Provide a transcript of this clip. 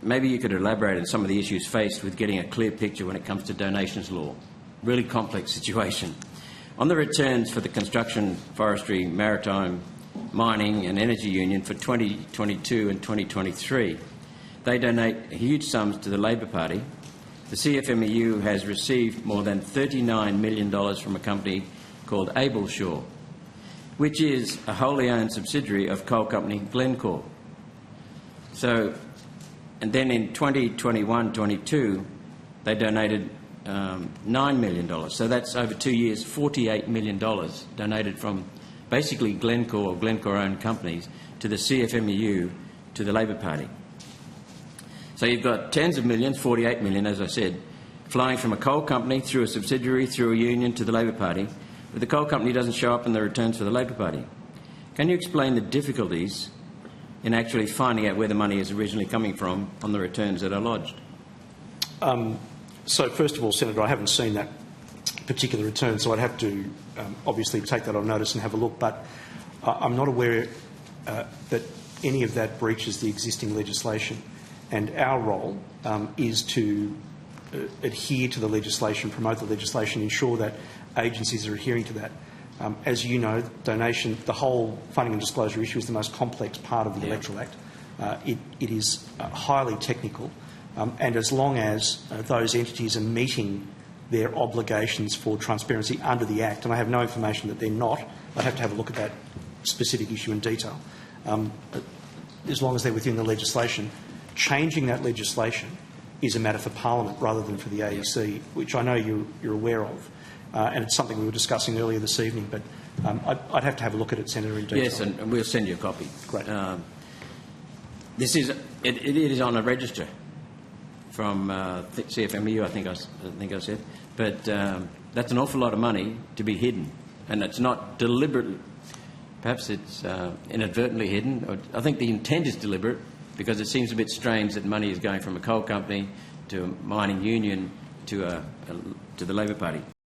maybe you could elaborate on some of the issues faced with getting a clear picture when it comes to donations law. Really complex situation. On the returns for the Construction, Forestry, Maritime, Mining and Energy Union for 2022 and 2023, they donate huge sums to the Labor Party. The CFMEU has received more than $39 million from a company called Ableshaw, which is a wholly owned subsidiary of coal company Glencore. So, and then in 2021-22, they donated $9 million. So that's over 2 years, $48 million donated from basically Glencore or Glencore-owned companies to the CFMEU, to the Labor Party. So you've got tens of millions, 48 million, as I said, flying from a coal company through a subsidiary, through a union to the Labor Party, but the coal company doesn't show up in the returns for the Labor Party. Can you explain the difficulties in actually finding out where the money is originally coming from on the returns that are lodged? So first of all, Senator, I haven't seen that particular return, so I'd have to obviously take that on notice and have a look, but I'm not aware that any of that breaches the existing legislation, and our role is to adhere to the legislation, promote the legislation, ensure that agencies are adhering to that. As you know, donation, the whole funding and disclosure issue is the most complex part of the Electoral Act. It is highly technical, and as long as those entities are meeting their obligations for transparency under the Act, and I have no information that they're not, I'd have to have a look at that specific issue in detail. As long as they're within the legislation, changing that legislation is a matter for Parliament rather than for the AEC, which I know you're aware of. And it's something we were discussing earlier this evening, but I'd have to have a look at it, Senator, in detail. Yes, and we'll send you a copy. Great. It is on a register from CFMEU, I think I said, but that's an awful lot of money to be hidden, and it's not deliberately. Perhaps it's inadvertently hidden. I think the intent is deliberate, because it seems a bit strange that money is going from a coal company to a mining union to the Labor Party.